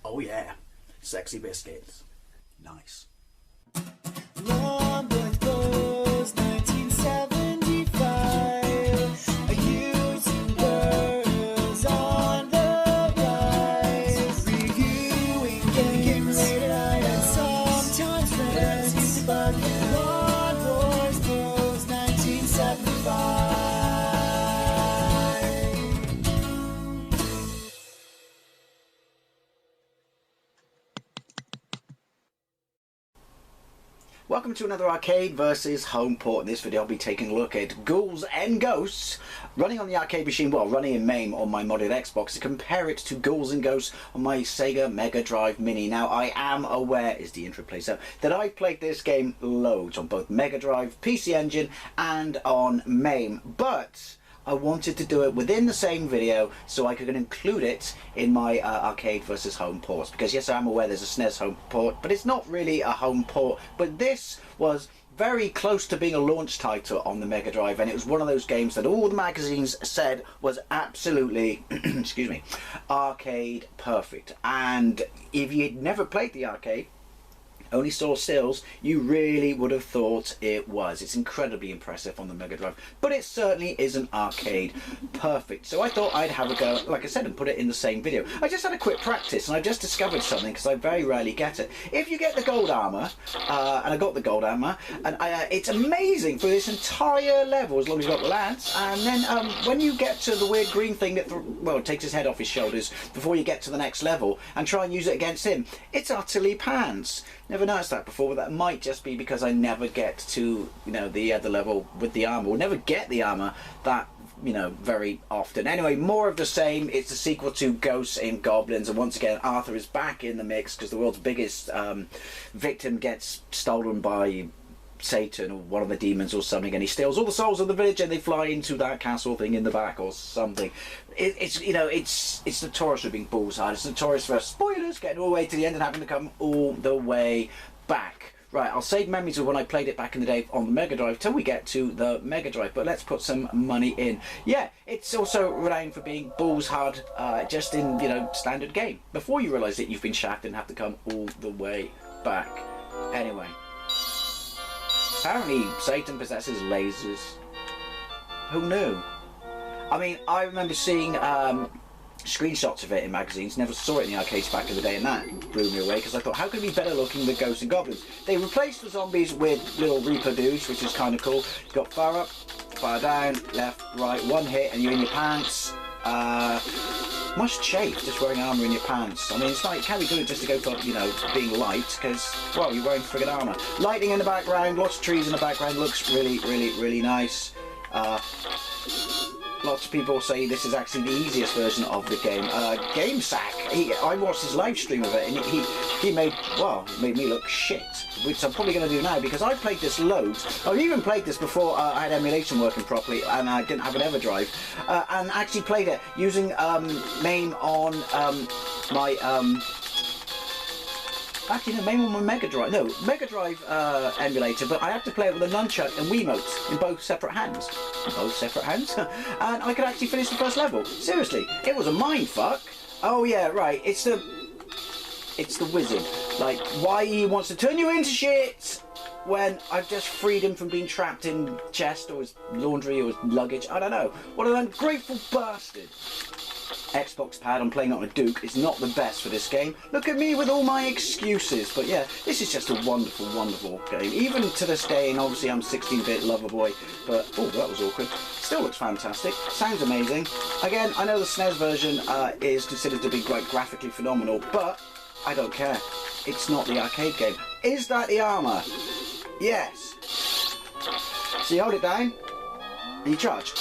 Oh yeah, sexy biscuits. Nice. Long boys blues, 1975. Using girls on the rise. Reviewing games late at night and sometimes friends. But Long boys blues, 1975. Welcome to another arcade versus home port. In this video I'll be taking a look at Ghouls'N Ghosts running on the arcade machine, well, running in MAME on my modded Xbox, to compare it to Ghouls'N Ghosts on my SEGA Megadrive Mini. Now I am aware, as the intro plays out, that I've played this game loads on both Megadrive, PC Engine and on MAME, but I wanted to do it within the same video so I could include it in my arcade versus home ports, because yes, I am aware there's a SNES home port, but it's not really a home port. But this was very close to being a launch title on the Mega Drive, and it was one of those games that all the magazines said was absolutely excuse me, arcade perfect. And if you'd never played the arcade, only saw stills, you really would have thought it was. It's incredibly impressive on the Mega Drive, but it certainly isn't arcade perfect. So I thought I'd have a go, like I said, and put it in the same video. I just had a quick practice, and I just discovered something, because I very rarely get it. If you get the gold armor, and I got the gold armor, and it's amazing for this entire level, as long as you've got the lance. And then when you get to the weird green thing that, well, takes his head off his shoulders before you get to the next level and try and use it against him, it's utterly pants. Never noticed that before, but that might just be because I never get to, you know, the other level with the armor, or never get the armor that, you know, very often. Anyway, more of the same. It's the sequel to Ghouls'N Goblins, and once again Arthur is back in the mix, because the world's biggest victim gets stolen by Satan or one of the demons or something, and he steals all the souls of the village, and they fly into that castle thing in the back or something. It's you know, it's notorious for being balls hard. It's notorious for spoilers, getting all the way to the end and having to come all the way back. Right, I'll save memories of when I played it back in the day on the Mega Drive till we get to the Mega Drive, but let's put some money in. Yeah, it's also renowned for being balls hard, just in, you know, standard game, before you realise that you've been shafted and have to come all the way back. Anyway, apparently Satan possesses lasers. Who knew? I mean, I remember seeing screenshots of it in magazines, never saw it in the arcades back in the day, and that blew me away, because I thought, how could it be better looking than Ghouls'N Goblins? They replaced the zombies with little Reaper dudes, which is kind of cool. You've got fire up, fire down, left, right, one hit and you're in your pants. Must chafe just wearing armour in your pants. I mean, it's like, can we do it just to go for, you know, being light, because, well, you're wearing friggin' armour. Lighting in the background, lots of trees in the background, looks really, really, really nice. Lots of people say this is actually the easiest version of the game. GameSack, I watched his live stream of it, and he made me look shit, which I'm probably going to do now, because I played this loads. I've even played this before I had emulation working properly, and I didn't have an Everdrive, and actually played it using MAME on my actually, no, maybe on my Mega Drive. No, Mega Drive emulator, but I had to play it with a nunchuck and Wiimote in both separate hands. Both separate hands? And I could actually finish the first level. Seriously, it was a mindfuck. Oh yeah, right. It's the wizard. Like, why he wants to turn you into shit when I've just freed him from being trapped in chest or his laundry or his luggage. I don't know. What an ungrateful bastard. Xbox pad, I'm playing it on a Duke. It's not the best for this game. Look at me with all my excuses. But yeah, this is just a wonderful, wonderful game. Even to this day, and obviously I'm 16-bit lover boy, but oh, that was awkward. Still looks fantastic. Sounds amazing. Again, I know the SNES version is considered to be quite graphically phenomenal, but I don't care. It's not the arcade game. Is that the armour? Yes. So you hold it down, and you charge.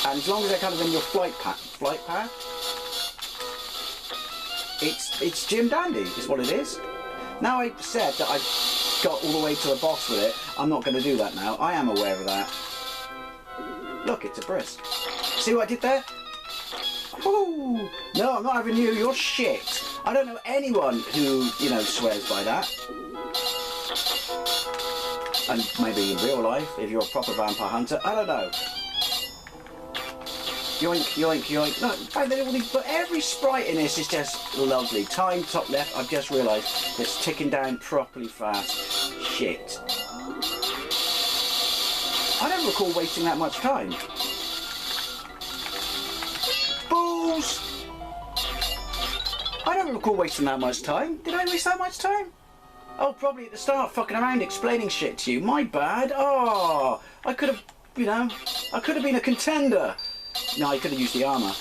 And as long as they're kind of in your flight path, it's Jim Dandy, is what it is. Now I said that I've got all the way to the boss with it, I'm not going to do that now. I am aware of that. Look, it's a brisk. See what I did there? Ooh. No, I'm not having you, you're shit. I don't know anyone who, you know, swears by that. And maybe in real life, if you're a proper vampire hunter, I don't know. Yoink, yoink, yoink. No, in fact, they do all these, but every sprite in this is just lovely. Time, top left, I've just realised it's ticking down properly fast. Shit. I don't recall wasting that much time. Balls! I don't recall wasting that much time. Did I waste that much time? Oh, probably at the start, fucking around explaining shit to you. My bad. Oh, I could have, you know, I could have been a contender. No, I could have used the armour.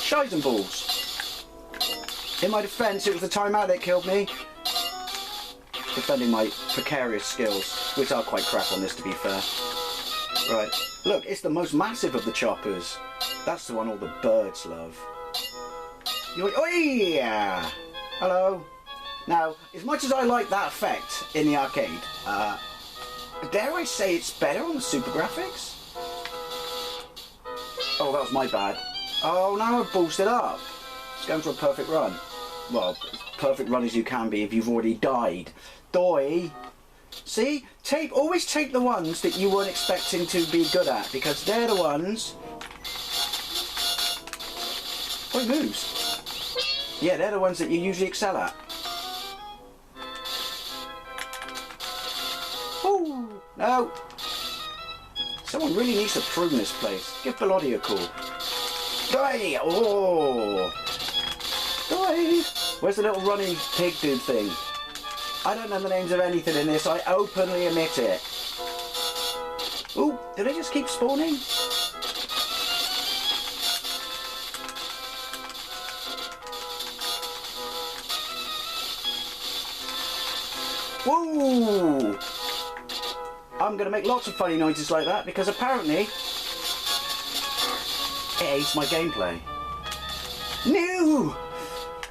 Shies and balls. In my defence, it was the timeout that killed me. Defending my precarious skills, which are quite crap on this, to be fair. Right, look, it's the most massive of the choppers. That's the one all the birds love. Oh yeah! Hello. Now, as much as I like that effect in the arcade, dare I say it's better on the Super Graphics? Oh, that was my bad. Oh, now I've boosted up. It's going for a perfect run. Well, as perfect run as you can be if you've already died. Doi. See? Always take the ones that you weren't expecting to be good at, because they're the ones... Oh, he moves. Yeah, they're the ones that you usually excel at. Ooh, no. Someone really needs to prune this place. Give Bellotti a call. Die! Oh! Die! Where's the little running pig dude thing? I don't know the names of anything in this. I openly admit it. Ooh, do they just keep spawning? Woo! I'm going to make lots of funny noises like that because apparently it aids my gameplay. No!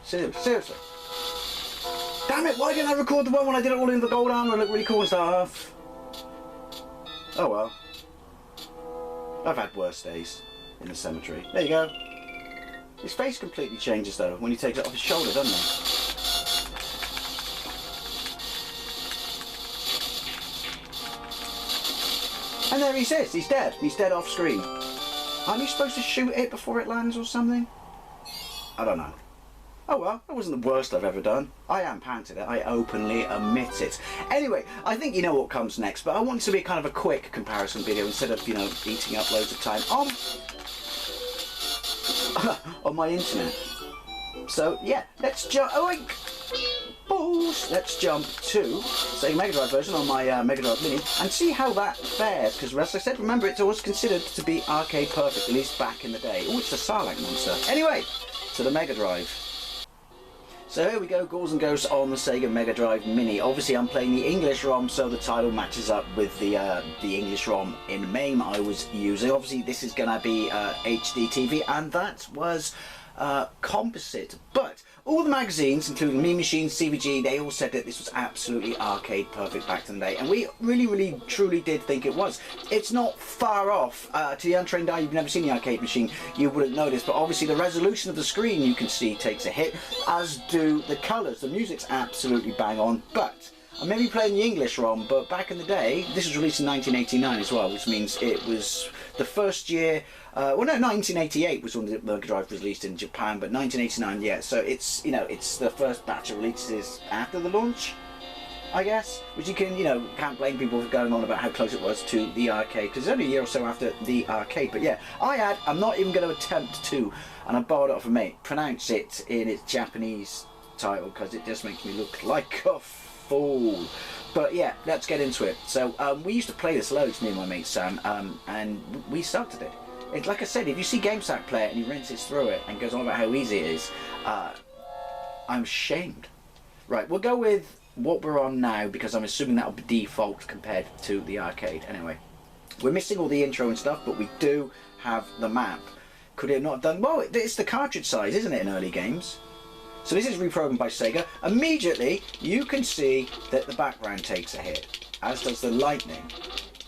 Seriously. Damn it, why didn't I record the one when I did it all in the gold armour and looked really cool and stuff? Oh well. I've had worse days in the cemetery. There you go. His face completely changes though when he takes it off his shoulder, doesn't he? And there he sits, he's dead. He's dead off screen. Aren't you supposed to shoot it before it lands or something? I don't know. Oh well, that wasn't the worst I've ever done. I am panted it, I openly admit it. Anyway, I think you know what comes next, but I want it to be kind of a quick comparison video instead of, you know, eating up loads of time on my internet. So yeah, let's jump. Balls! Let's jump to SEGA Megadrive version on my Megadrive Mini and see how that fares, because as I said, remember, it's always considered to be arcade perfect, at least back in the day. Oh, it's a Sarlacc monster. Anyway, to the Megadrive. So here we go, Ghouls'N Ghosts on the SEGA Megadrive Mini. Obviously I'm playing the English ROM, so the title matches up with the English ROM in MAME I was using. Obviously this is going to be HD TV, and that was composite, but all the magazines, including Mean Machine, CVG, they all said that this was absolutely arcade perfect back in the day, and we really truly did think it was. It's not far off. To the untrained eye, you've never seen the arcade machine, you wouldn't notice, but obviously the resolution of the screen, you can see, takes a hit, as do the colours. The music's absolutely bang on, but I may be playing the English ROM, but back in the day, this was released in 1989 as well, which means it was the first year, well no, 1988 was when the Megadrive was released in Japan, but 1989, yeah, so it's, you know, it's the first batch of releases after the launch, I guess, which you can, you know, can't blame people for going on about how close it was to the arcade, because it's only a year or so after the arcade, but yeah, I'm not even going to attempt to, and I borrowed it off a mate, pronounce it in its Japanese title, because it just makes me look like a fool. But yeah, let's get into it. So we used to play this loads, me and my mate Sam, and we sucked at it. It's like I said, if you see GameSack play it and he rinses through it and goes on about how easy it is, I'm ashamed. Right, we'll go with what we're on now, because I'm assuming that'll be default compared to the arcade. Anyway, we're missing all the intro and stuff, but we do have the map. Could it not have done? Well, it's the cartridge size, isn't it, in early games? So this is reprogrammed by SEGA. Immediately, you can see that the background takes a hit, as does the lightning.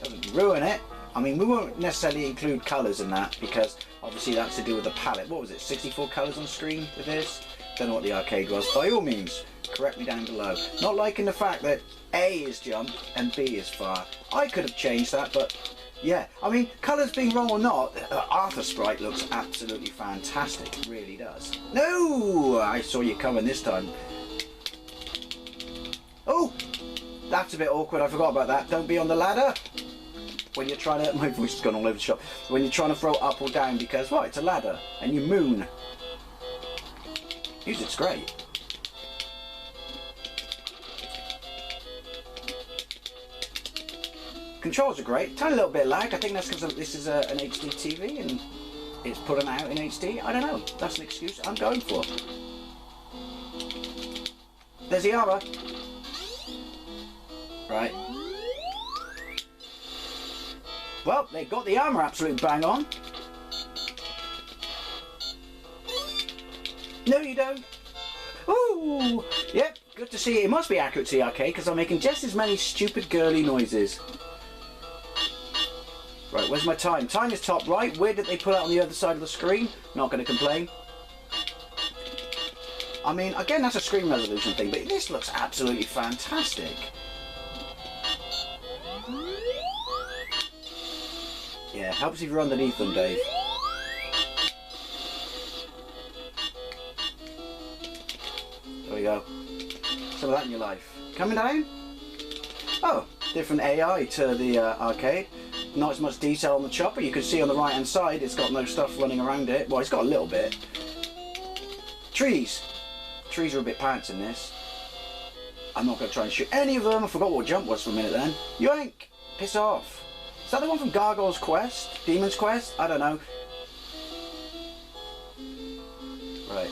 Doesn't ruin it. I mean, we won't necessarily include colours in that, because obviously that's to do with the palette. What was it, 64 colours on screen with this? Don't know what the arcade was. By all means, correct me down below. Not liking the fact that A is jump and B is fire. I could have changed that, but Yeah, I mean, colours being wrong or not, Arthur Sprite looks absolutely fantastic. It really does. No! I saw you coming this time. Oh! That's a bit awkward. I forgot about that. Don't be on the ladder when you're trying to... My voice has gone all over the shop. When you're trying to throw it up or down because, well, it's a ladder. And you moon. Music's great. Controls are great. Tiny little bit of lag. I think that's because this is an HD TV and it's putting out in HD. I don't know. That's an excuse I'm going for. There's the armor. Right. Well, they got the armor absolutely bang on. No, you don't. Ooh. Yep. Good to see. It must be accurate to the arcade because I'm making just as many stupid girly noises. Right, where's my time? Time is top right. Where did they put it on the other side of the screen? Not going to complain. I mean, again, that's a screen resolution thing, but this looks absolutely fantastic. Yeah, helps if you're underneath them, Dave. There we go. Some of that in your life. Coming down? Oh, different AI to the arcade. Not as much detail on the chopper. You can see on the right hand side it's got no stuff running around it. Well, it's got a little bit. Trees. Trees are a bit pants in this. I'm not going to try and shoot any of them. I forgot what jump was for a minute then. Yoink! Piss off. Is that the one from Gargoyle's Quest? Demon's Quest? I don't know. Right.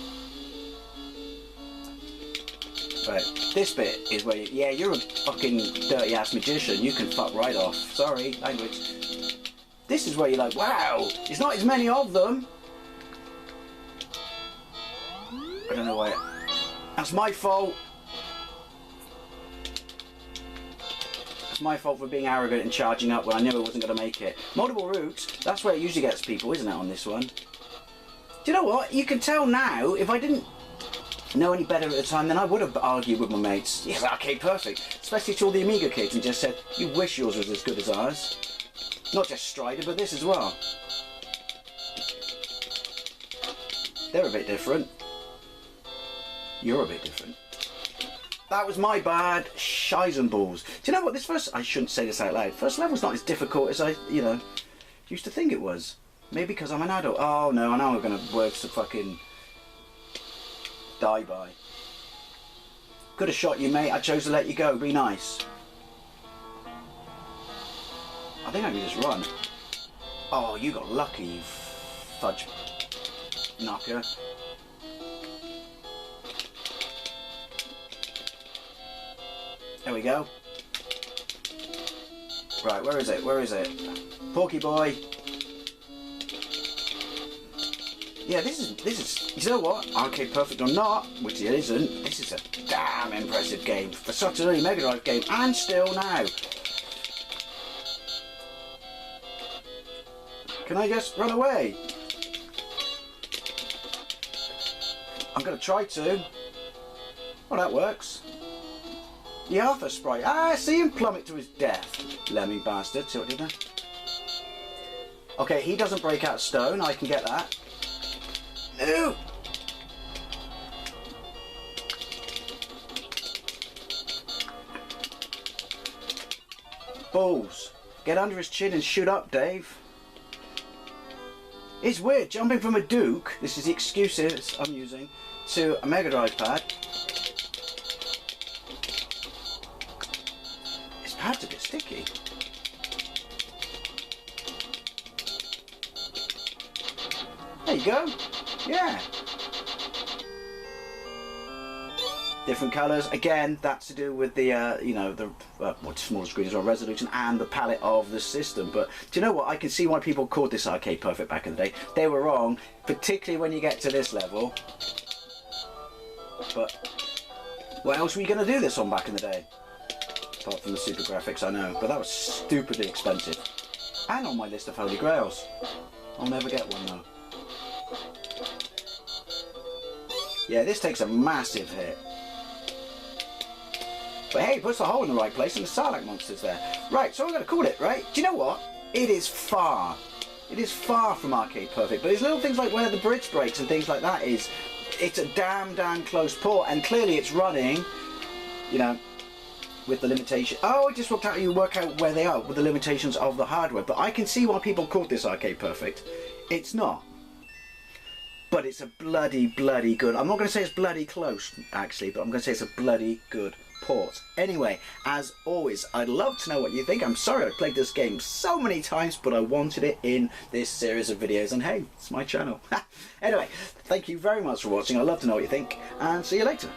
Right. This bit is where you... Yeah, you're a fucking dirty ass magician. You can fuck right off. Sorry, language. This is where you're like, wow! It's not as many of them. I don't know why. That's my fault. It's my fault for being arrogant and charging up when I knew I wasn't going to make it. Multiple routes, that's where it usually gets people, isn't it, on this one? Do you know what? You can tell now, if I didn't know any better at the time, then I would have argued with my mates. Yes, arcade perfect. Especially to all the Amiga kids and just said, you wish yours was as good as ours. Not just Strider, but this as well. They're a bit different. You're a bit different. That was my bad. Shies and balls. Do you know what this first... I shouldn't say this out loud. First level's not as difficult as I, you know, used to think it was. Maybe because I'm an adult. Oh no, I know I'm going to words to fucking die by. Could have shot you, mate. I chose to let you go. Be nice. I think I can just run. Oh, you got lucky, you fudge knocker. There we go. Right, where is it? Where is it? Porky boy. Yeah, this is, you know what? Arcade perfect or not, which it isn't, this is a damn impressive game for such an early Megadrive game, and still now. Can I just run away? I'm gonna try to. Well, that works. The Arthur Sprite. Ah, see him plummet to his death. Lemming bastard. See what I did there? Okay, he doesn't break out of stone. I can get that. No! Balls. Get under his chin and shoot up, Dave. It's weird, jumping from a Duke, this is the excuses I'm using, to a Mega Drive pad. This pad's a bit sticky. There you go. Yeah. Different colours. Again, that's to do with the, you know, the smaller screen as well, resolution, and the palette of the system. But do you know what? I can see why people called this arcade perfect back in the day. They were wrong, particularly when you get to this level. But what else were you going to do this on back in the day? Apart from the super graphics, I know. But that was stupidly expensive. And on my list of holy grails. I'll never get one though. Yeah, this takes a massive hit. But hey, it puts the hole in the right place and the Sarlacc monster's there. Right, so I'm going to call it, right? Do you know what? it is far from arcade perfect. But there's little things like where the bridge breaks and things like that it's a damn close port, and clearly it's running, you know, with the limitation. Oh, I just worked out, you work out where they are with the limitations of the hardware. But I can see why people called this arcade perfect. It's not. But it's a bloody good. I'm not going to say it's bloody close, actually, but I'm going to say it's a bloody good port. Anyway, as always, I'd love to know what you think. I'm sorry I played this game so many times, but I wanted it in this series of videos, and hey, it's my channel. Anyway, thank you very much for watching. I'd love to know what you think, and see you later.